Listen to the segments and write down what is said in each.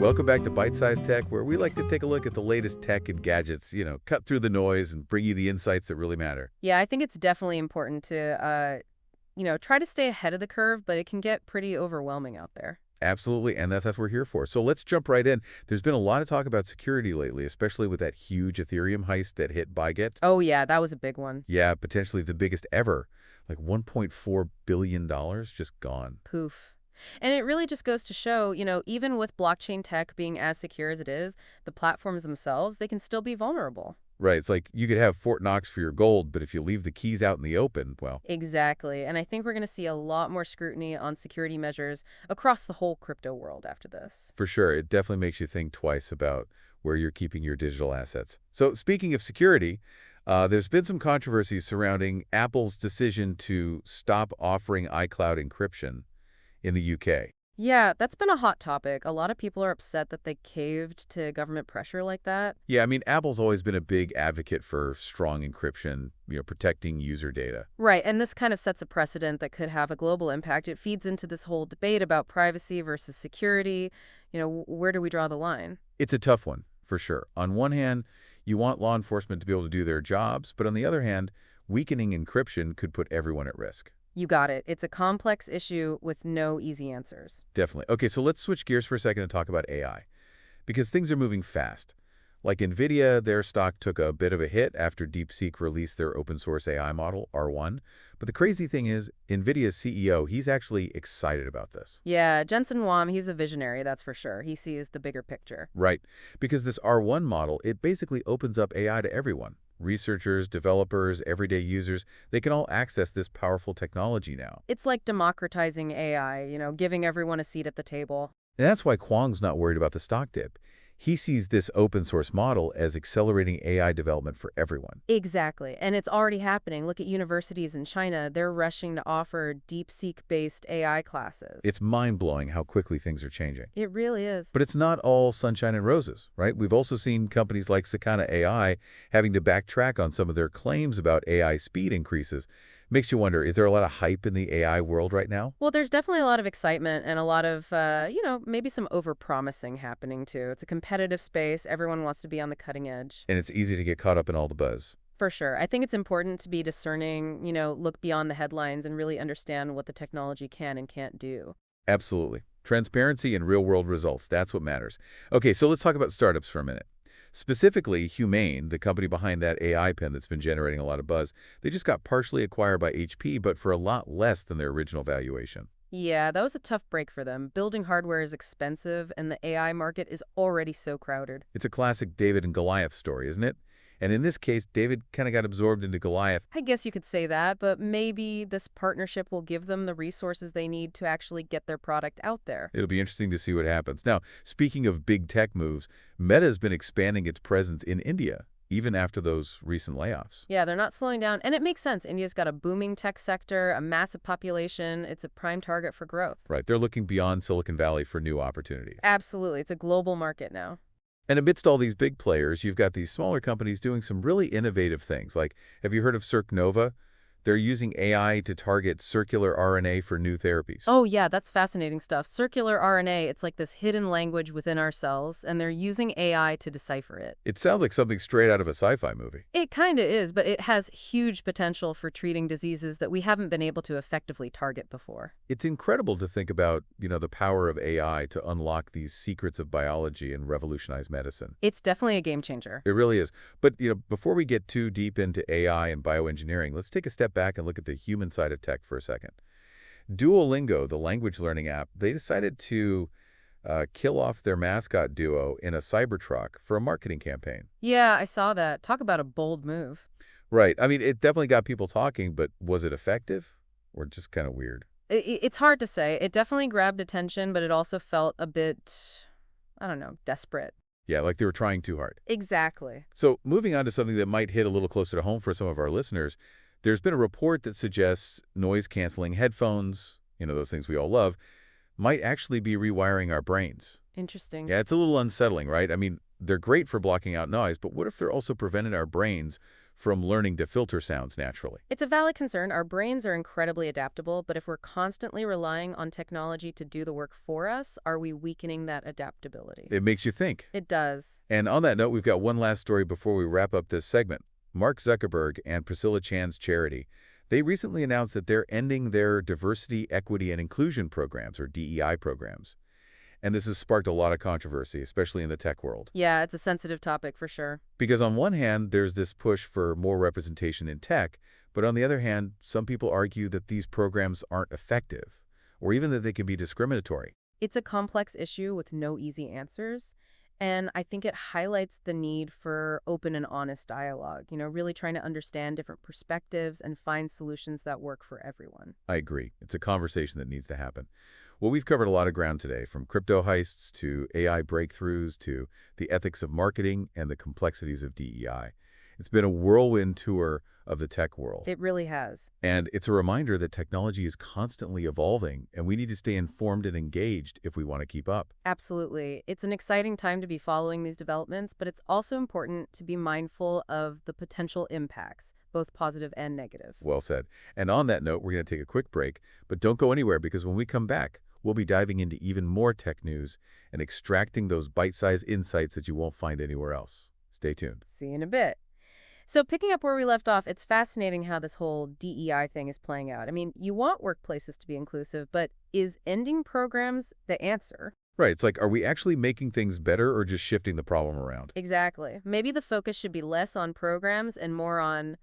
Welcome back to Byte-Sized Tech, where we like to take a look at the latest tech and gadgets, cut through the noise and bring you the insights that really matter. Yeah, I think it's definitely important to, try to stay ahead of the curve, but it can get pretty overwhelming out there. Absolutely, and that's what we're here for. So let's jump right in. There's been a lot of talk about security lately, especially with that huge Ethereum heist that hit Bybit. Oh, yeah, that was a big one. Yeah, potentially the biggest ever. Like $1.4 billion just gone. Poof. And it really just goes to show, even with blockchain tech being as secure as it is, the platforms themselves, they can still be vulnerable. Right, it's like you could have Fort Knox for your gold, but if you leave the keys out in the open, well... Exactly. And I think we're going to see a lot more scrutiny on security measures across the whole crypto world after this. For sure, it definitely makes you think twice about where you're keeping your digital assets. So speaking of security, there's been some controversy surrounding Apple's decision to stop offering iCloud encryption in the UK. Yeah, that's been a hot topic. A lot of people are upset that they caved to government pressure like that. Yeah, I mean, Apple's always been a big advocate for strong encryption, protecting user data. Right, and this kind of sets a precedent that could have a global impact. It feeds into this whole debate about privacy versus security. Where do we draw the line? It's a tough one, for sure. On one hand, you want law enforcement to be able to do their jobs, but on the other hand, weakening encryption could put everyone at risk. You got it. It's a complex issue with no easy answers. Definitely. Okay, so let's switch gears for a second and talk about AI, because things are moving fast. Like NVIDIA, their stock took a bit of a hit after DeepSeek released their open-source AI model, R1. But the crazy thing is, NVIDIA's CEO, he's actually excited about this. Yeah, Jensen Huang, he's a visionary, that's for sure. He sees the bigger picture. Right, because this R1 model, it basically opens up AI to everyone. Researchers, developers, everyday users, they can all access this powerful technology now. It's like democratizing AI, giving everyone a seat at the table. And that's why Kwong's not worried about the stock dip. He sees this open source model as accelerating AI development for everyone. Exactly. And it's already happening. Look at universities in China. They're rushing to offer DeepSeek-based AI classes. It's mind-blowing how quickly things are changing. It really is. But it's not all sunshine and roses, right? We've also seen companies like Sakana AI having to backtrack on some of their claims about AI speed increases. Makes you wonder, is there a lot of hype in the AI world right now? Well, there's definitely a lot of excitement and a lot of, maybe some overpromising happening too. It's a competitive space. Everyone wants to be on the cutting edge. And it's easy to get caught up in all the buzz. For sure. I think it's important to be discerning, look beyond the headlines and really understand what the technology can and can't do. Absolutely. Transparency and real-world results, that's what matters. Okay, so let's talk about startups for a minute. Specifically, Humane, the company behind that AI pen that's been generating a lot of buzz, they just got partially acquired by HP, but for a lot less than their original valuation. Yeah, that was a tough break for them. Building hardware is expensive, and the AI market is already so crowded. It's a classic David and Goliath story, isn't it? And in this case, David kind of got absorbed into Goliath. I guess you could say that, but maybe this partnership will give them the resources they need to actually get their product out there. It'll be interesting to see what happens. Now, speaking of big tech moves, Meta has been expanding its presence in India, even after those recent layoffs. Yeah, they're not slowing down, and it makes sense. India's got a booming tech sector, a massive population. It's a prime target for growth. Right, they're looking beyond Silicon Valley for new opportunities. Absolutely. It's a global market now. And amidst all these big players, you've got these smaller companies doing some really innovative things. Like, have you heard of CircNova? They're using AI to target circular RNA for new therapies. Oh, yeah, that's fascinating stuff. Circular RNA, it's like this hidden language within our cells, and they're using AI to decipher it. It sounds like something straight out of a sci-fi movie. It kind of is, but it has huge potential for treating diseases that we haven't been able to effectively target before. It's incredible to think about, the power of AI to unlock these secrets of biology and revolutionize medicine. It's definitely a game changer. It really is. But, before we get too deep into AI and bioengineering, let's take a step back and look at the human side of tech for a second. Duolingo, the language learning app, they decided to kill off their mascot duo in a Cybertruck for a marketing campaign. Yeah, I saw that. Talk about a bold move. Right. I mean, it definitely got people talking, but was it effective or just kind of weird? It's hard to say. It definitely grabbed attention, but it also felt a bit, I don't know, desperate. Yeah, like they were trying too hard. Exactly. So moving on to something that might hit a little closer to home for some of our listeners, there's been a report that suggests noise-canceling headphones, those things we all love, might actually be rewiring our brains. Interesting. Yeah, it's a little unsettling, right? I mean, they're great for blocking out noise, but what if they're also preventing our brains from learning to filter sounds naturally. It's a valid concern. Our brains are incredibly adaptable, but if we're constantly relying on technology to do the work for us, are we weakening that adaptability? It makes you think. It does. And on that note, we've got one last story before we wrap up this segment. Mark Zuckerberg and Priscilla Chan's charity, they recently announced that they're ending their diversity, equity, and inclusion programs, or DEI programs. And this has sparked a lot of controversy, especially in the tech world. Yeah, it's a sensitive topic for sure. Because on one hand, there's this push for more representation in tech, but on the other hand, some people argue that these programs aren't effective, or even that they can be discriminatory. It's a complex issue with no easy answers, and I think it highlights the need for open and honest dialogue, really trying to understand different perspectives and find solutions that work for everyone. I agree. It's a conversation that needs to happen. Well, we've covered a lot of ground today, from crypto heists to AI breakthroughs to the ethics of marketing and the complexities of DEI. It's been a whirlwind tour of the tech world. It really has. And it's a reminder that technology is constantly evolving, and we need to stay informed and engaged if we want to keep up. Absolutely. It's an exciting time to be following these developments, but it's also important to be mindful of the potential impacts, both positive and negative. Well said. And on that note, we're going to take a quick break, but don't go anywhere because when we come back, we'll be diving into even more tech news and extracting those bite-sized insights that you won't find anywhere else. Stay tuned. See you in a bit. So picking up where we left off, it's fascinating how this whole DEI thing is playing out. I mean, you want workplaces to be inclusive, but is ending programs the answer? Right. It's like, are we actually making things better or just shifting the problem around? Exactly. Maybe the focus should be less on programs and more on,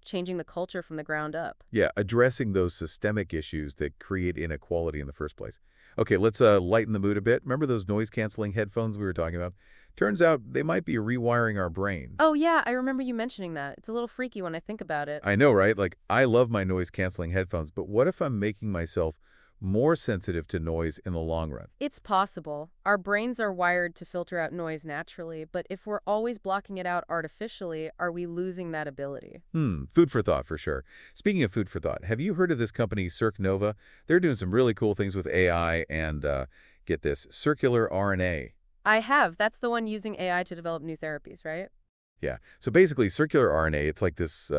changing the culture from the ground up. Yeah, addressing those systemic issues that create inequality in the first place. Okay, let's lighten the mood a bit. Remember those noise-canceling headphones we were talking about? Turns out they might be rewiring our brains. Oh, yeah, I remember you mentioning that. It's a little freaky when I think about it. I know, right? Like, I love my noise-canceling headphones, but what if I'm making myself more sensitive to noise in the long run? It's possible. Our brains are wired to filter out noise naturally, but if we're always blocking it out artificially, are we losing that ability? Food for thought for sure. Speaking of food for thought, have you heard of this company, Cirque Nova? They're doing some really cool things with AI and, get this, circular RNA. I have. That's the one using AI to develop new therapies, right? Yeah. So basically, circular RNA, it's like this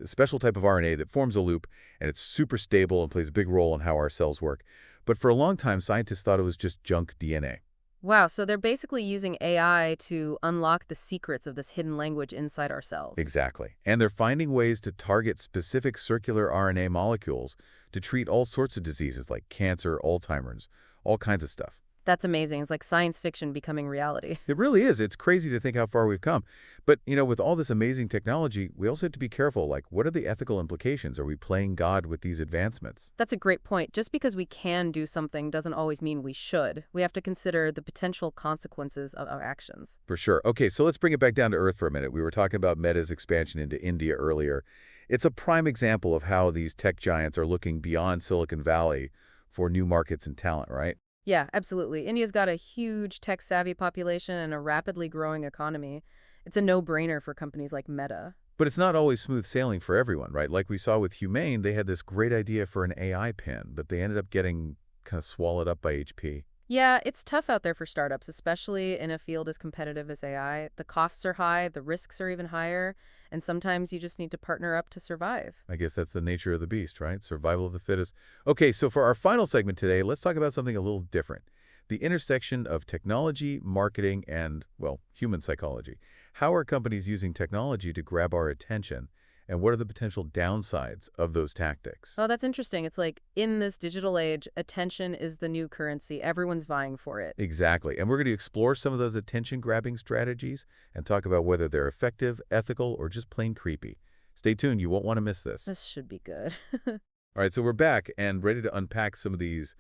special type of RNA that forms a loop, and it's super stable and plays a big role in how our cells work. But for a long time, scientists thought it was just junk DNA. Wow, so they're basically using AI to unlock the secrets of this hidden language inside our cells. Exactly. And they're finding ways to target specific circular RNA molecules to treat all sorts of diseases like cancer, Alzheimer's, all kinds of stuff. That's amazing. It's like science fiction becoming reality. It really is. It's crazy to think how far we've come. But, with all this amazing technology, we also have to be careful. Like, what are the ethical implications? Are we playing God with these advancements? That's a great point. Just because we can do something doesn't always mean we should. We have to consider the potential consequences of our actions. For sure. Okay, so let's bring it back down to earth for a minute. We were talking about Meta's expansion into India earlier. It's a prime example of how these tech giants are looking beyond Silicon Valley for new markets and talent, right? Yeah, absolutely. India's got a huge tech-savvy population and a rapidly growing economy. It's a no-brainer for companies like Meta. But it's not always smooth sailing for everyone, right? Like we saw with Humane, they had this great idea for an AI pen, but they ended up getting kind of swallowed up by HP. Yeah, it's tough out there for startups, especially in a field as competitive as AI. The costs are high, the risks are even higher, and sometimes you just need to partner up to survive. I guess that's the nature of the beast, right? Survival of the fittest. Okay, so for our final segment today, let's talk about something a little different. The intersection of technology, marketing, and, well, human psychology. How are companies using technology to grab our attention? And what are the potential downsides of those tactics? Oh, that's interesting. It's like, in this digital age, attention is the new currency. Everyone's vying for it. Exactly. And we're going to explore some of those attention-grabbing strategies and talk about whether they're effective, ethical, or just plain creepy. Stay tuned. You won't want to miss this. This should be good. All right, so we're back and ready to unpack some of these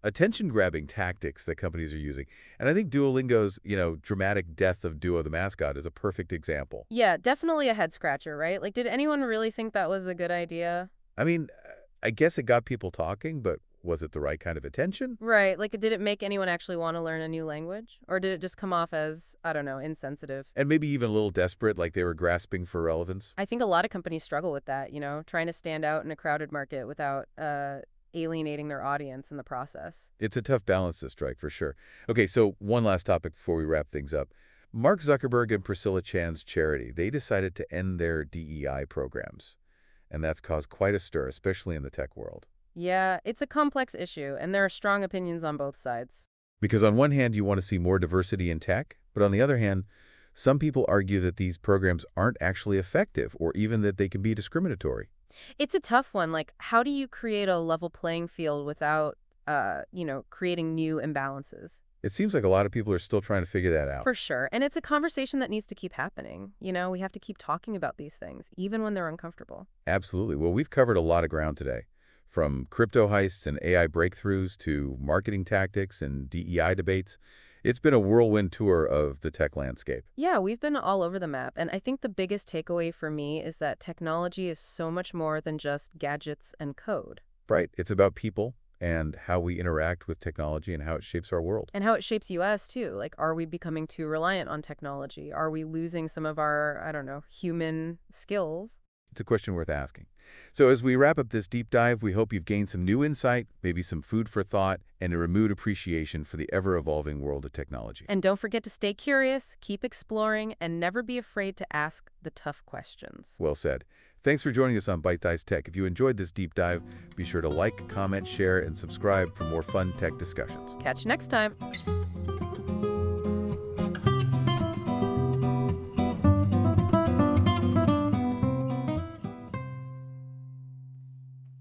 attention-grabbing tactics that companies are using. And I think Duolingo's, dramatic death of Duo the mascot is a perfect example. Yeah, definitely a head-scratcher, right? Like, did anyone really think that was a good idea? I mean, I guess it got people talking, but was it the right kind of attention? Right. Like, did it make anyone actually want to learn a new language? Or did it just come off as, I don't know, insensitive? And maybe even a little desperate, like they were grasping for relevance? I think a lot of companies struggle with that, trying to stand out in a crowded market without alienating their audience in the process. It's a tough balance to strike, for sure. Okay, so one last topic before we wrap things up. Mark Zuckerberg and Priscilla Chan's charity, they decided to end their DEI programs. And that's caused quite a stir, especially in the tech world. Yeah, it's a complex issue, and there are strong opinions on both sides. Because on one hand, you want to see more diversity in tech, but on the other hand, some people argue that these programs aren't actually effective or even that they can be discriminatory. It's a tough one. Like, how do you create a level playing field without, creating new imbalances? It seems like a lot of people are still trying to figure that out. For sure. And it's a conversation that needs to keep happening. We have to keep talking about these things, even when they're uncomfortable. Absolutely. Well, we've covered a lot of ground today, from crypto heists and AI breakthroughs to marketing tactics and DEI debates. It's been a whirlwind tour of the tech landscape. Yeah, we've been all over the map. And I think the biggest takeaway for me is that technology is so much more than just gadgets and code. Right? It's about people and how we interact with technology and how it shapes our world. And how it shapes us, too. Like, are we becoming too reliant on technology? Are we losing some of our, I don't know, human skills? It's a question worth asking. So as we wrap up this deep dive, we hope you've gained some new insight, maybe some food for thought, and a renewed appreciation for the ever-evolving world of technology. And don't forget to stay curious, keep exploring, and never be afraid to ask the tough questions. Well said. Thanks for joining us on Byte-Sized Tech. If you enjoyed this deep dive, be sure to like, comment, share, and subscribe for more fun tech discussions. Catch you next time.